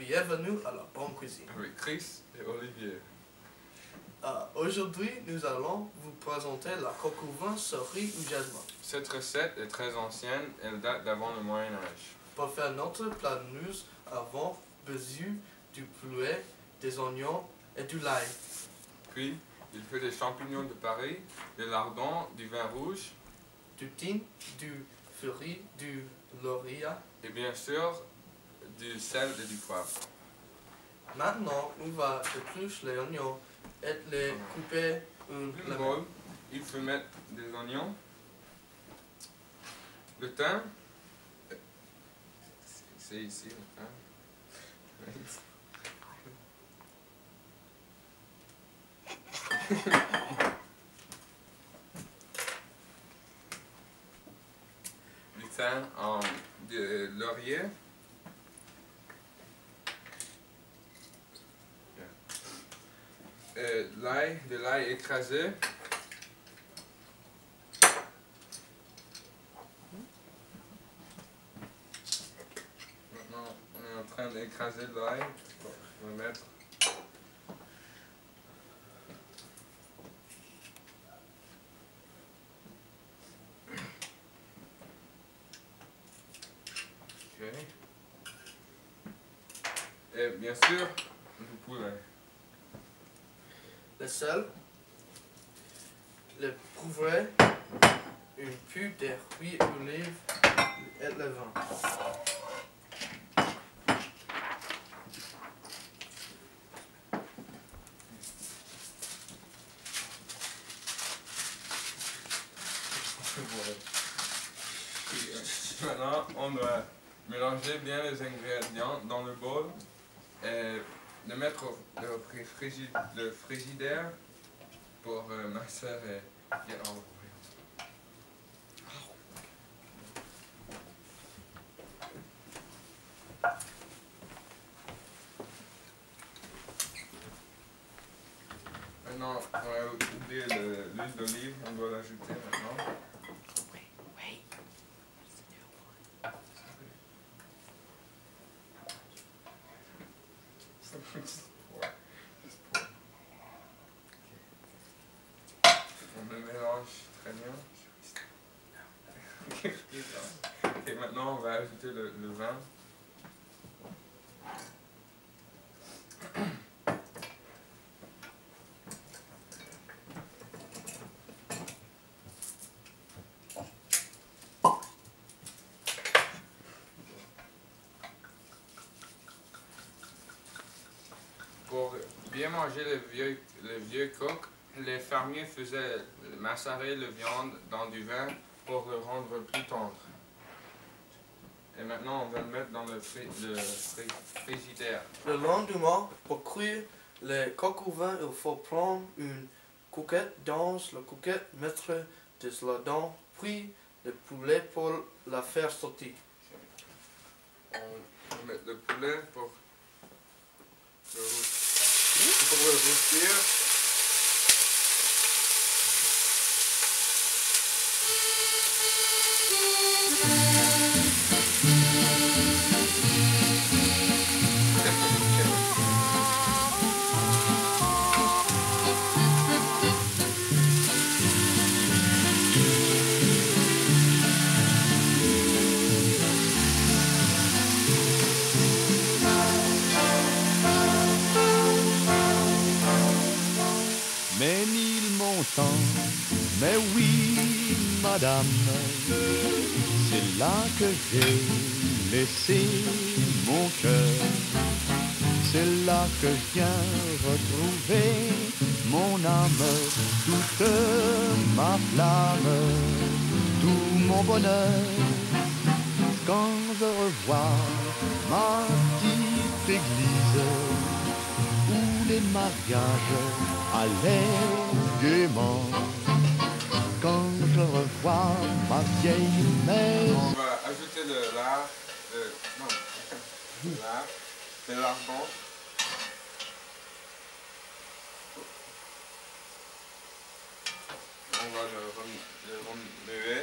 bienvenue à la bonne cuisine. Avec Chris et Olivier. Aujourd'hui, nous allons vous présenter la coque au vin sur riz ou jasmin. Cette recette est très ancienne, elle date d'avant le Moyen-Âge. Pour faire notre plat, nous avons besoin du poulet, des oignons et du l'ail. Puis, il faut des champignons de Paris, de lardons, du vin rouge, Du thym, du fenouil, du laurier. et bien sûr, du sel et du poivre. Maintenant, on va éplucher les oignons et les couper Dans le bol, il faut mettre des oignons, le thym, c'est ici le thym. Du thym en de laurier. De l'ail écrasé. Maintenant, on est en train d'écraser l'ail. On va mettre. Ok. Et bien sûr, du poulet. le sel, le poivre, une pub d'huile d'olive et le vin. Maintenant, on doit mélanger bien les ingrédients dans le bol et le mettre au le frigidaire pour macérer. Maintenant, on va oublier l'huile d'olive, on doit l'ajouter maintenant. On le mélange très bien. Et maintenant, on va ajouter le vin. Pour bien manger le vieux coq, les fermiers faisaient macérer la viande dans du vin pour le rendre plus tendre. Et maintenant, on va le mettre dans le frigidaire. Le lendemain, pour cuire les coques au vin, il faut prendre une coquette dans la coquette, mettre des lardons, puis le poulet pour la faire sauter. On va mettre le poulet pour le rôtir. Mais mille montants, mais oui, madame, c'est là que j'ai laissé mon cœur. C'est là que je viens retrouver mon âme, toute ma flamme, tout mon bonheur. Quand je revois ma petite église, où les mariages allaient gaiement. Quand je revois ma vieille maison. On va ajouter le lard, le lardon. On va le remuer.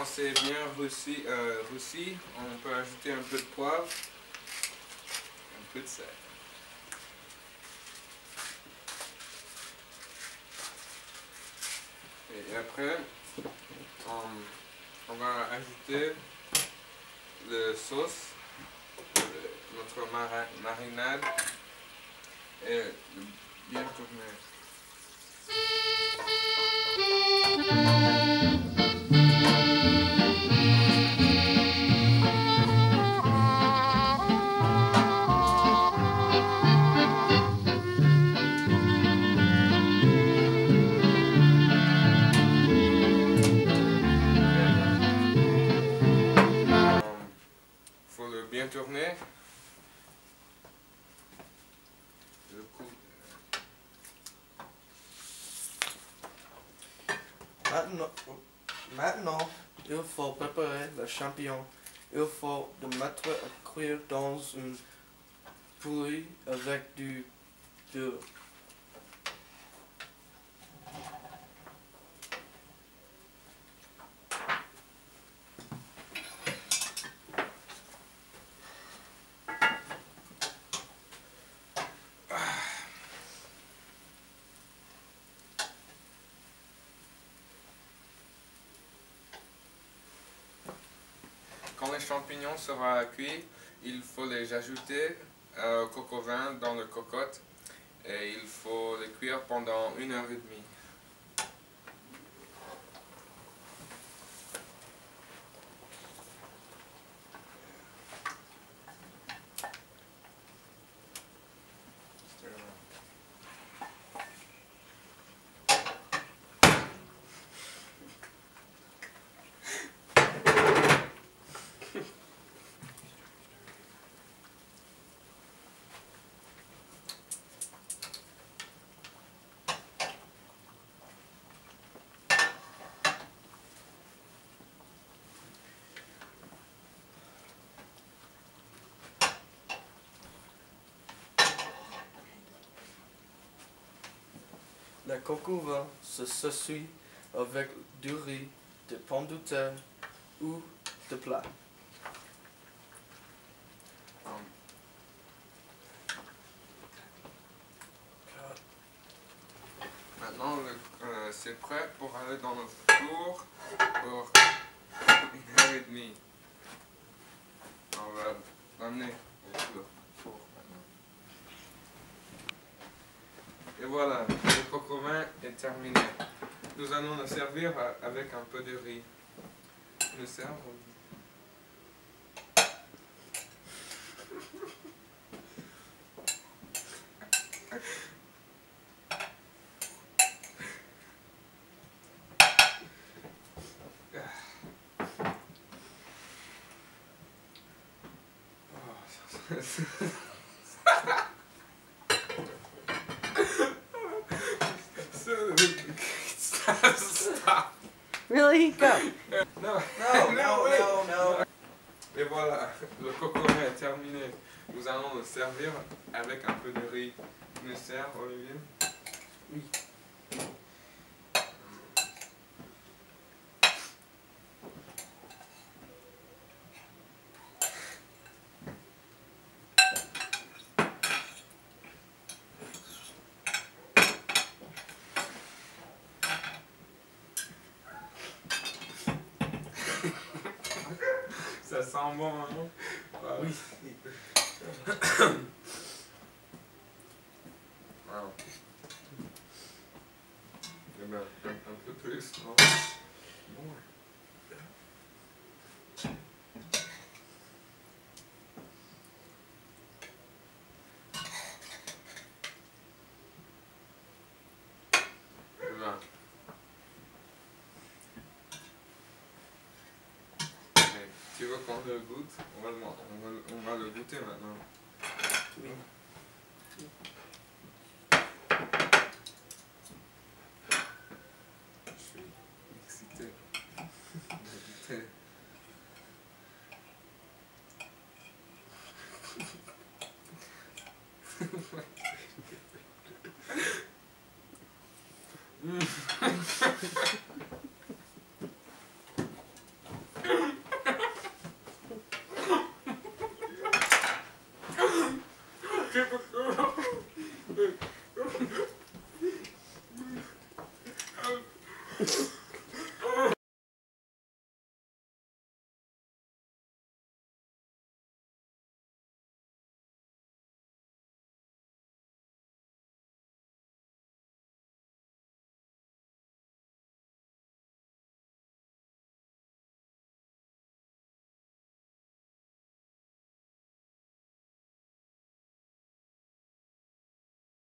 quand c'est bien roussi, on peut ajouter un peu de poivre, un peu de sel. Et après, on va ajouter le sauce, notre marinade et bien tourner. Faut le bien tourner. Le coup. Maintenant, il faut préparer le champignon. Il faut le mettre à cuire dans une poêle avec du beurre. Quand les champignons seront cuits, il faut les ajouter au coco vin dans le cocotte et il faut les cuire pendant 1h30. Le coco vin se sert avec du riz, des pommes de terre ou de plats. Maintenant, c'est prêt pour aller dans le four pour 1h30. On va l'amener au four maintenant. Et voilà, le coco vin est terminé. Nous allons le servir avec un peu de riz. Le serve. Stop. Really? Go. Non, No. Et voilà, le coco vin est terminé. Nous allons le servir avec un peu de riz. Tu me sers, Olivier? Oui. Ça sent bon, hein? Oui. Wow. Eh ben, un peu plus, non? Eh ben. Tu veux qu'on le goûte? On va le goûter maintenant. Oui. Je suis excité de goûter.